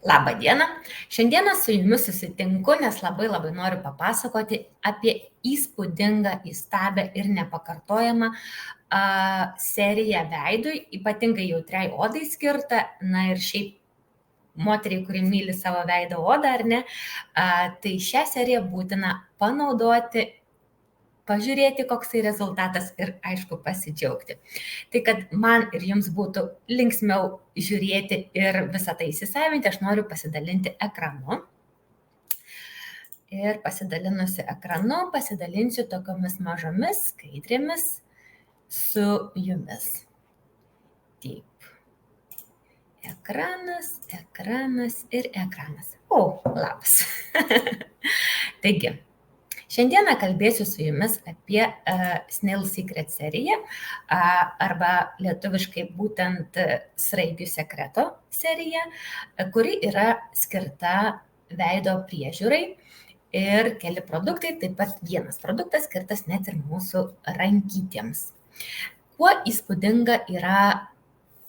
Labą dieną. Šiandieną su jumis susitinku, nes labai noriu papasakoti apie įspūdingą, įstabią ir nepakartojamą seriją veidui, ypatingai jautriai odai skirtą, na ir šiaip moteriai, kuri myli savo veido odą, ar ne, tai šią seriją būtina panaudoti, pažiūrėti, koks tai rezultatas ir, aišku, pasidžiaugti. Tai, kad man ir jums būtų linksmiau žiūrėti ir visą tai įsisavinti, aš noriu pasidalinti ekranu. Ir pasidalinusi ekranu, pasidalinsiu tokiomis mažomis skaidrėmis su jumis. Taip. Ekranas ir ekranas. O, labas. Taigi, šiandieną kalbėsiu su jumis apie Snail Secret seriją, arba lietuviškai būtent Sraigių sekreto seriją, kuri yra skirta veido priežiūrai ir keli produktai, taip pat vienas produktas skirtas net ir mūsų rankytėms. Kuo įspūdinga yra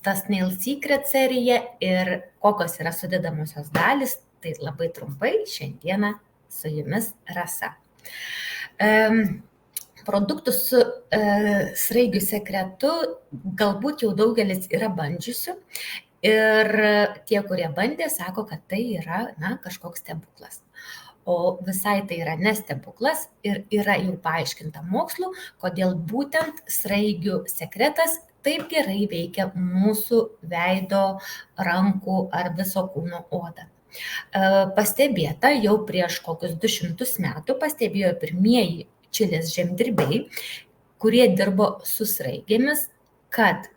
ta Snail Secret serija ir kokios yra sudedamosios dalys, tai labai trumpai šiandieną su jumis Rasa. Produktų su Sraigių sekretu galbūt jau daugelis yra bandžiusių ir tie, kurie bandė, sako, kad tai yra kažkoks stebuklas. O visai tai yra nestebuklas ir yra jau paaiškinta mokslu, kodėl būtent Sraigių sekretas taip gerai veikia mūsų veido, rankų ar viso kūno odą. Pastebėta jau prieš kokius 200 metų, pastebėjo pirmieji Čilės žemdirbiai, kurie dirbo su sraigėmis, kad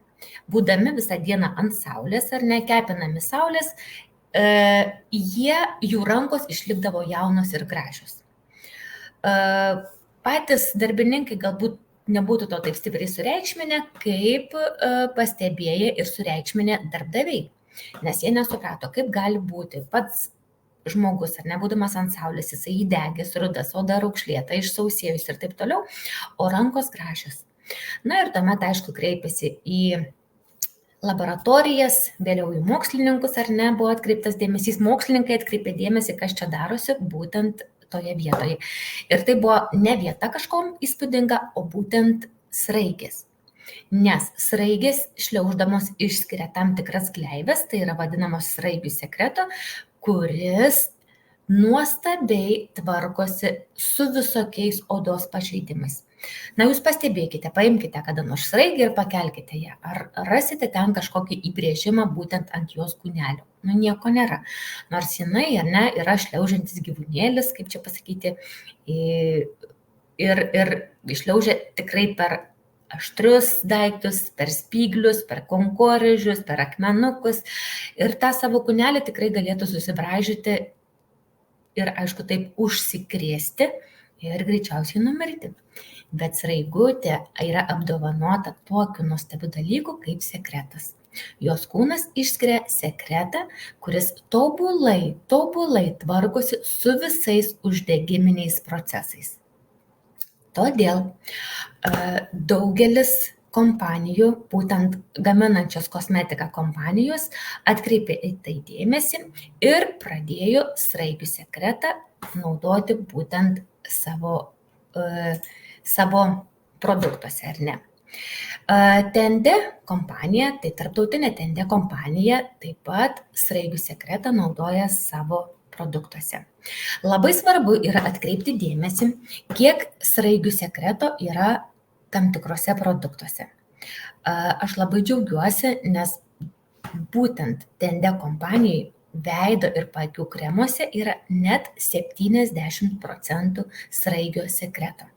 būdami visą dieną ant saulės ar nekepinami saulės, jų rankos išlikdavo jaunos ir gražios. Patys darbininkai galbūt nebūtų to taip stipriai sureikšminę, kaip pastebėję ir sureikšminę darbdaviai. Nes jie nesuprato, kaip gali būti pats žmogus, ar nebūdamas ant saulės, jisai įdegęs, rudas, oda raukšlėta, išsausėjus ir taip toliau, o rankos gražios. Na ir tuomet, aišku, kreipėsi į laboratorijas, vėliau į mokslininkus, ar ne, buvo atkreiptas dėmesys, mokslininkai atkreipė dėmesį, kas čia darosi būtent toje vietoje. Ir tai buvo ne vieta kažkom įspūdinga, o būtent sraigės. Nes sraigės šliauždamos išskiria tam tikras gleives, tai yra vadinamos Sraigių sekreto, kuris nuostabiai tvarkosi su visokiais odos pažeidimais. Na, jūs pastebėkite, paimkite kada nors sraigę ir pakelkite ją. Ar rasite ten kažkokį įbrėžimą būtent ant jos kūnelio? Nu, nieko nėra. Nors jinai, ar ne, yra šliaužiantis gyvūnėlis, kaip čia pasakyti, ir šliaužia tikrai per aštrius daiktus, per spyglius, per konkorėžius, per akmenukus. Ir tą savo kūnelį tikrai galėtų susibraižyti ir, aišku, taip užsikrėsti ir greičiausiai numirti. Bet sraigutė yra apdovanota tokiu nuostabiu dalyku kaip sekretas. Jos kūnas išskiria sekretą, kuris tobulai tvarkosi su visais uždegiminiais procesais. Todėl daugelis kompanijų, būtent gaminančios kosmetiką kompanijos, atkreipė į tai dėmesį ir pradėjo Sraigių sekretą naudoti būtent savo produktuose, ar ne. Tende kompanija, tai tarptautinė Tende kompanija, taip pat Sraigių sekretą naudoja savo produktuose. Labai svarbu yra atkreipti dėmesį, kiek Sraigių sekreto yra tam tikrose produktuose. Aš labai džiaugiuosi, nes būtent Tende kompanijai veido ir paakių kremuose yra net 70% Sraigio sekreto.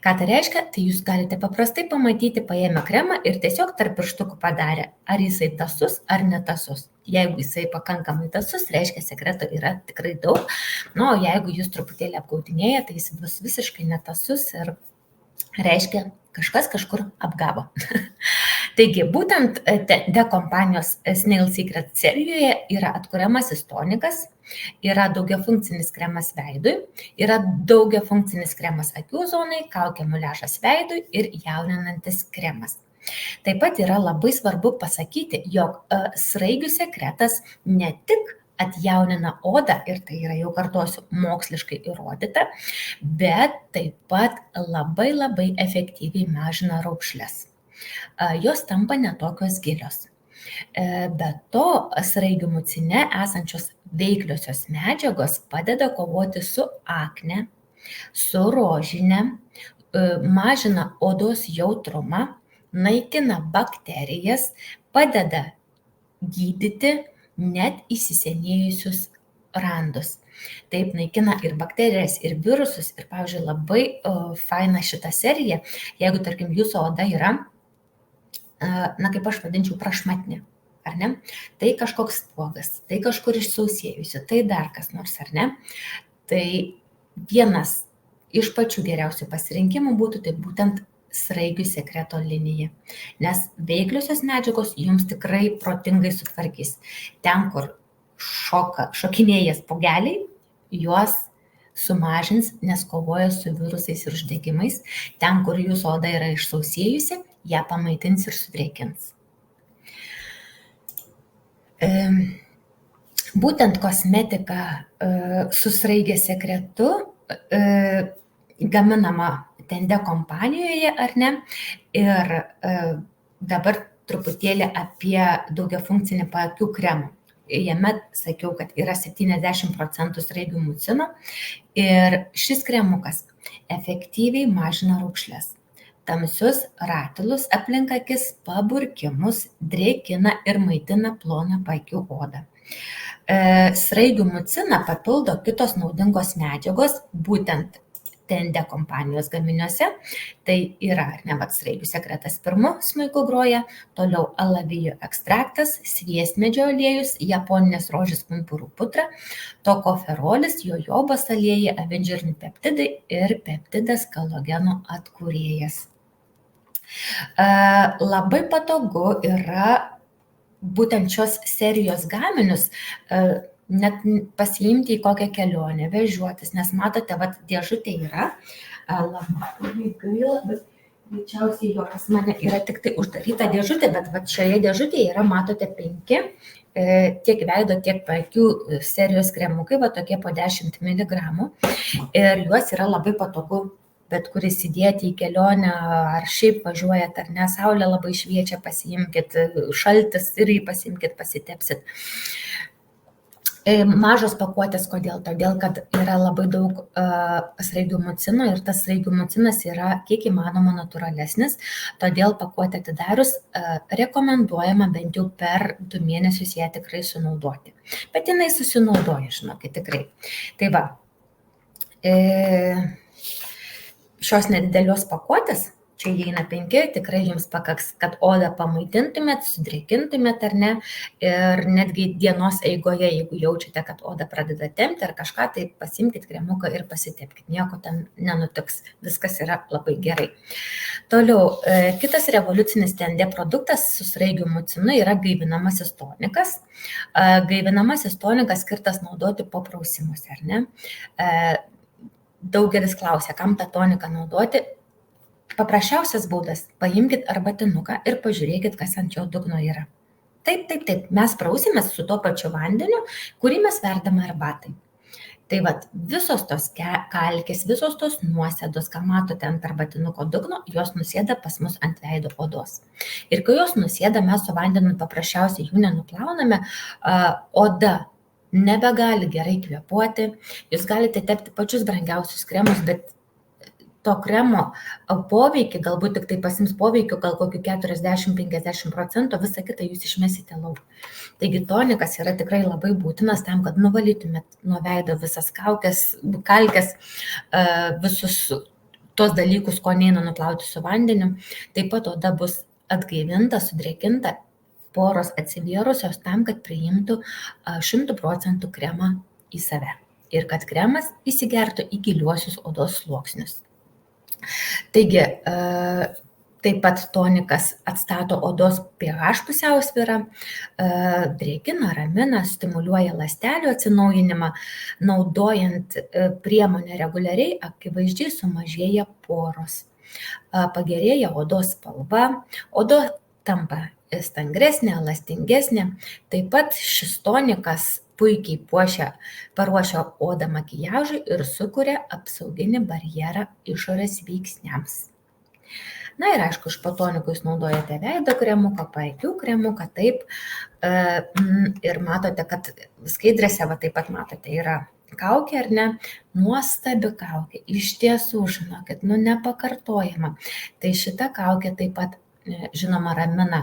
Ką tai reiškia? Tai jūs galite paprastai pamatyti paėmę kremą ir tiesiog tarp pirštukų padarę, ar jisai tasus ar netasus. Jeigu jisai pakankamai tasus, reiškia sekreto yra tikrai daug. O jeigu jūs truputėlį apgaudinėja, tai jis bus visiškai netasus ir reiškia kažkas kažkur apgavo. Taigi, būtent Tende kompanijos Snail Secret serijoje yra atkuriamasis tonikas, yra daugiafunkcinis kremas veidui, yra daugiafunkcinis kremas akių zonai, kaukė muliažas veidui ir jauninantis kremas. Taip pat yra labai svarbu pasakyti, jog Sraigių sekretas ne tik atjaunina odą ir tai yra, jau kartuosiu, moksliškai įrodyta, bet taip pat labai labai efektyviai mažina raukšles. Jos tampa netokios gilios. Be to, sraigių mucine esančios veikliosios medžiagos padeda kovoti su akne, su rožine, mažina odos jautrumą, naikina bakterijas, padeda gydyti net įsisenėjusius randus. Taip naikina ir bakterijas, ir virusus, ir, pavyzdžiui, labai faina šita serija, jeigu, tarkim, jūsų oda yra, kaip aš vadinčiau, prašmatni, ar ne? Tai kažkoks spuogas, tai kažkur išsausėjusi, tai dar kas nors, ar ne? Tai vienas iš pačių geriausių pasirinkimų būtų tai būtent sraigių sekreto linija, nes veikliosios medžiagos jums tikrai protingai sutvarkys. Ten, kur šokinėja spuogeliai, juos sumažins, nes kovoja su virusais ir uždegimais. Ten, kur jūsų oda yra išsausėjusi, ją pamaitins ir sudrėkins. Būtent kosmetika su sraigės sekretu gaminama Tende kompanijoje, ar ne? Ir dabar truputėlį apie daugiafunkcinį paakių kremą. Jame sakiau, kad yra 70% sraigių mucino ir šis kremukas efektyviai mažina raukšles, tamsius ratilus aplink akis, paburkimus, drėkina ir maitina ploną paakių odą. Sraigių muciną papildo kitos naudingos medžiagos, būtent Tende kompanijos gaminiuose. Tai yra, ar ne, sraigių sekretas pirmu smuiku groja, toliau alavijų ekstraktas, sviestmedžio aliejus, japoninės rožės pumpurų putra, tokoferolis, jojobos aliejai, avinžirnių peptidai ir peptidas kolageno atkūrėjas. Labai patogu yra būtent šios serijos gaminius net pasiimti į kokią kelionę, vežiuotis, nes matote, dėžutė yra, labai gaila, bet greičiausiai jo pas mane yra tik tai uždaryta dėžutė, bet šioje dėžutėje yra, matote, 5 tiek veido, tiek paakių serijos kremukai, tokie po 10 mg, ir juos yra labai patogu bet kur įsidėti į kelionę, ar šiaip važiuojat, ar ne, saulė labai šviečia, pasiimkit, šaltis irgi pasiimkit, pasitepsit. Mažos pakuotės, kodėl? Todėl, kad yra labai daug sraigių mucino ir tas sraigių mucinas yra kiek įmanoma natūralesnis, todėl pakuotę atidarius rekomenduojama bent jau per 2 mėnesius ją tikrai sunaudoti. Bet jinai susinaudoja, žinokit, tikrai. Tai va, šios nedidelios pakuotės, čia įeina 5, tikrai jums pakaks, kad odą pamaitintumėt, sudrėkintumėt, ar ne, ir netgi dienos eigoje, jeigu jaučiate, kad oda pradeda tempti ar kažką, tai pasimkit kremuką ir pasitepkit, nieko ten nenutiks, viskas yra labai gerai. Toliau, kitas revoliucinis Tende produktas su sraigių mucinu yra gaivinamasis tonikas. Gaivinamasis tonikas skirtas naudoti po prausimuose, ar ne? Daugelis klausia, kam tą toniką naudoti. Paprasčiausias būdas, paimkit arbatinuką ir pažiūrėkit, kas ant jo dugno yra. Taip, mes prausimės su tuo pačiu vandeniu, kurį mes verdame arbatai. Tai visos tos kalkės, visos tos nuosėdos, ką matote ant arbatinuko dugno, jos nusėda pas mus ant veido odos. Ir kai jos nusėda, mes su vandeniu paprasčiausiai jų nenuplauname, oda nebegali gerai kvėpuoti, jūs galite tepti pačius brangiausius kremus, bet to kremo poveikį, galbūt tik tai pasims poveikio, gal kokiu 40-50%, visą kitą jūs išmesite lauk. Taigi tonikas yra tikrai labai būtinas tam, kad nuvalytumėt nuo veido visas kalkes, visus tos dalykus, ko neina nuplauti su vandeniu. Taip pat oda bus atgaivinta, sudrėkinta, poros atsivėrusios tam, kad priimtų 100% kremą į save ir kad kremas įsigertų į giliuosius odos sluoksnius. Taigi, taip pat tonikas atstato odos pH pusiausvyrą, drėkina, ramina, stimuliuoja ląstelių atsinaujinimą, naudojant priemonę reguliariai, akivaizdžiai sumažėja poros, pagerėja odos spalva, oda tampa stangresnė, elastingesnė. Taip pat šis tonikas puikiai paruošia odą makiažui ir sukuria apsauginį barjerą išorės veiksniams. Na ir aišku, iš patonikų jūs naudojate veido kremuką, paakių kremuką, taip. Ir matote, kad skaidrėse taip pat matote, yra kaukė, ar ne? Nuostabi kaukė. Iš tiesų, žinokit, nepakartojama. Tai šita kaukė taip pat, žinoma, ramina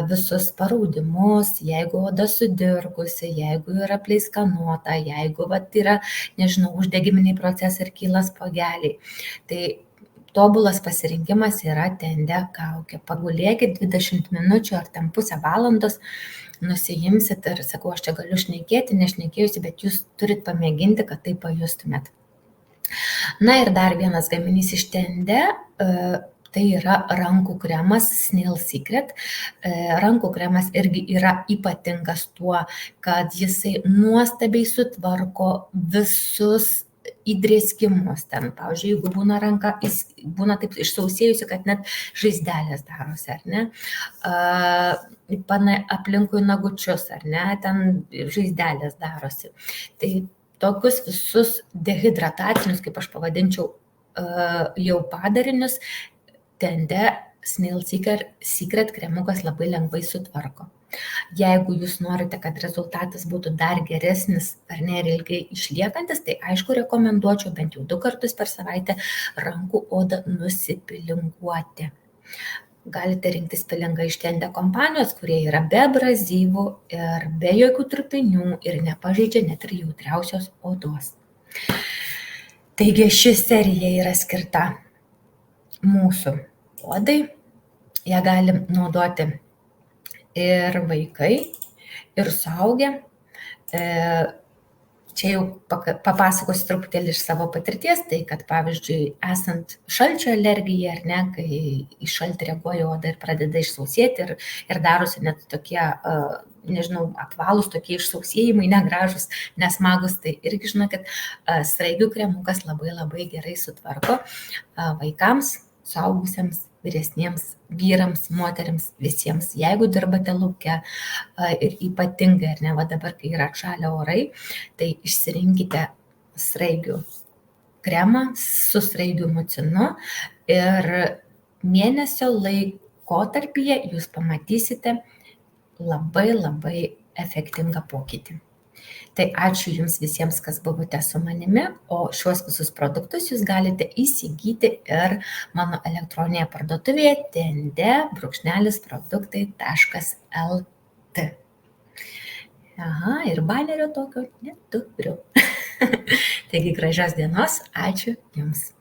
visus paraudimus, jeigu oda sudirgusi, jeigu yra pleiskanota, jeigu yra, nežinau, uždegiminiai procesai ir kyla spuogeliai. Tai tobulas pasirinkimas yra Tende kaukė. Pagulėkit 20 minučių ar ten pusę valandos, nusiimsit ir sakau, aš čia galiu šnekėti, nešnekėjusi, bet jūs turit pamėginti, kad tai pajustumėt. Na ir dar vienas gaminys iš Tende, tai yra rankų kremas Snail Secret. Rankų kremas irgi yra ypatingas tuo, kad jisai nuostabiai sutvarko visus įdrėskimus ten. Pavyzdžiui, jeigu būna ranka, būna taip išsausėjusi, kad net žaizdelės darosi, ar ne? Aplinkui nagučius, ar ne? Ten žaizdelės darosi. Tai tokius visus dehidratacinius, kaip aš pavadinčiau, jau padarinius, Tende Snail Secret kremukas labai lengvai sutvarko. Jeigu jūs norite, kad rezultatas būtų dar geresnis ar ne ir ilgai išliekantis, tai aišku rekomenduočiau bent jau 2 kartus per savaitę rankų odą nusipilinguoti. Galite rinktis pilingą iš Tende kompanijos, kurie yra be abrazyvų ir be jokių trupinių ir nepažeidžia net ir jautriausios odos. Taigi ši serija yra skirta mūsų odai. Ją galim naudoti ir vaikai, ir suaugę. Čia jau papasakosiu truputėlį iš savo patirties, tai kad pavyzdžiui, esant šalčio alergijai, ar ne, kai į šaltį reaguoja oda ir pradeda išsausėti ir darosi net tokie, nežinau, apvalūs tokie išsausėjimai, negražus, nesmagus, tai irgi žinokit, sraigių kremukas labai gerai sutvarko vaikams, suaugusiems, vyresniems vyrams, moteriams, visiems. Jeigu dirbate lauke ir ypatingai, ar ne, dabar, kai yra atšalę orai, tai išsirinkite sraigių kremą su sraigių mucinu ir mėnesio laikotarpyje jūs pamatysite labai efektingą pokytį. Tai ačiū Jums visiems, kas buvote su manimi, o šiuos visus produktus Jūs galite įsigyti ir mano elektroninėje parduotuvėje tende-produktai.lt. Aha, ir banerio tokio neturiu. Taigi gražios dienos, ačiū Jums.